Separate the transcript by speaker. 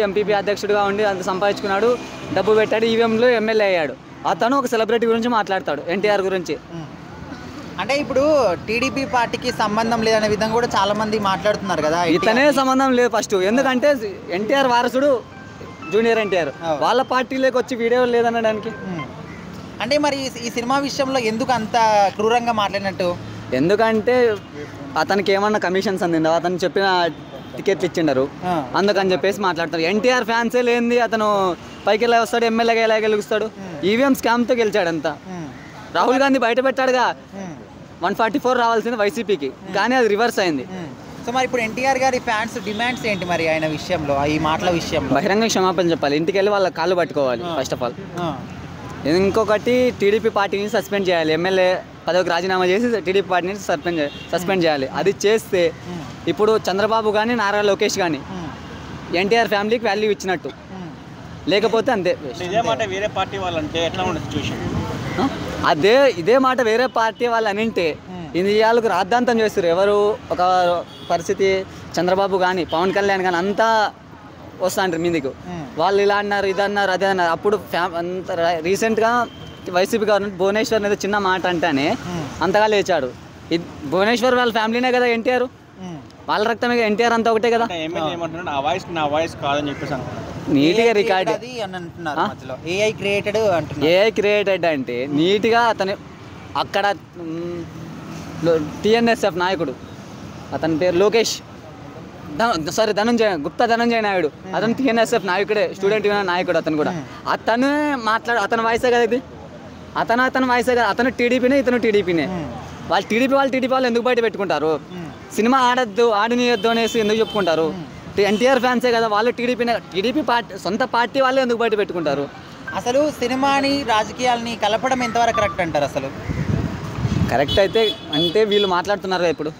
Speaker 1: MPP అధ్యక్షుడిగా ఉండి అంత సంపాదించుకున్నాడు, డబ్బు పెట్టాడు, ఈవీఎంలో ఎమ్మెల్యే అయ్యాడు. అతను ఒక సెలబ్రిటీ గురించి మాట్లాడతాడు, ఎన్టీఆర్ గురించి.
Speaker 2: అంటే ఇప్పుడు టీడీపీ పార్టీకి సంబంధం లేదనే విధంగా కూడా చాలా మంది మాట్లాడుతున్నారు కదా.
Speaker 1: ఇతనే సంబంధం లేదు ఫస్ట్, ఎందుకంటే ఎన్టీఆర్ వారసుడు జూనియర్ ఎన్టీఆర్, వాళ్ళ పార్టీలోకి వచ్చి వీడియో లేదనడానికి.
Speaker 2: అంటే మరి ఈ సినిమా విషయంలో ఎందుకు అంత క్రూరంగా మాట్లాడినట్టు?
Speaker 1: ఎందుకంటే అతనికి ఏమన్నా కమిషన్స్ అందిందా, అతను చెప్పిన టికెట్లు ఇచ్చిండరు, అందుకని చెప్పేసి మాట్లాడతారు. ఎన్టీఆర్ ఫ్యాన్సే లేనిది అతను పైకి ఎలా వస్తాడు, ఎమ్మెల్యేగా ఎలా గెలుస్తాడు? ఈవీఎం స్కామ్తో గెలిచాడు అంతా. రాహుల్ గాంధీ బయట పెట్టాడుగా 144 రావాల్సింది వైసీపీకి, కానీ అది రివర్స్ అయింది.
Speaker 2: సో మరి ఇప్పుడు ఎన్టీఆర్ గారి ఫ్యాన్స్ డిమాండ్స్ ఏంటి మరి ఆయన విషయంలో, ఈ మాటల విషయంలో?
Speaker 1: బహిరంగ క్షమాపణ చెప్పాలి, ఇంటికి వెళ్ళి వాళ్ళ కాళ్ళు పట్టుకోవాలి ఫస్ట్ ఆఫ్ ఆల్. ఇంకొకటి టీడీపీ పార్టీని సస్పెండ్ చేయాలి, ఎమ్మెల్యే పదవికి రాజీనామా చేసి టీడీపీ పార్టీని సస్పెండ్ చేయాలి. అది చేస్తే ఇప్పుడు చంద్రబాబు కానీ నారా లోకేష్ కానీ ఎన్టీఆర్ ఫ్యామిలీకి వాల్యూ ఇచ్చినట్టు, లేకపోతే అంతే.
Speaker 3: ఇదే మాట వేరే పార్టీ వాళ్ళంటే ఎట్లా ఉండే సిచ్యువేషన్?
Speaker 1: ఇదే మాట వేరే పార్టీ వాళ్ళు అనింటే ఇండియాలకు రాద్ధాంతం చేస్తారు. ఎవరు ఒక పరిస్థితి చంద్రబాబు కానీ పవన్ కళ్యాణ్ కానీ అంతా వస్తా అంటారు మీదికు, వాళ్ళు ఇలా అన్నారు, ఇది అన్నారు, అదే అన్నారు. అప్పుడు అంత రీసెంట్గా వైసీపీ గవర్నమెంట్ భువనేశ్వర్ ఏదో చిన్న మాట అంటేనే అంతగా లేచాడు. భువనేశ్వర్ వాళ్ళ ఫ్యామిలీనే కదా ఎన్టీఆర్, వాళ్ళ రక్తమే కదా ఎన్టీఆర్, అంతా ఒకటే కదా.
Speaker 3: నా వాయిస్ కాదని చెప్పేసి
Speaker 1: నీట్గా రికార్డ్ ఏఐ క్రియేటెడ్ అంటే నీట్గా అతను అక్కడ టిఎన్ఎస్ఎఫ్ నాయకుడు, అతని పేరు లోకేష్, గుప్తా ధనంజయ నాయుడు, అతను టిఎన్ఎస్ఎఫ్ నాయకుడే, స్టూడెంట్ యూనియన్ నాయకుడు. అతను కూడా అతను అతని వాయిసే కదా ఇది, అతని వాయిసే కదా. అతను టీడీపీనే, ఇతను టీడీపీనే. వాళ్ళు టీడీపీ వాళ్ళు ఎందుకు బయట పెట్టుకుంటారు? సినిమా ఆడనియొద్దు అనేసి ఎందుకు చెప్పుకుంటారు? ఎన్టీఆర్ ఫ్యాన్సే కదా, వాళ్ళు టీడీపీ పార్టీ సొంత పార్టీ వాళ్ళే ఎందుకు బయట పెట్టుకుంటారు?
Speaker 2: అసలు సినిమాని రాజకీయాలని కలపడం ఎంతవరకు కరెక్ట్ అంటారు? అసలు
Speaker 1: కరెక్ట్ అయితే అంటే వీళ్ళు మాట్లాడుతున్నారు ఇప్పుడు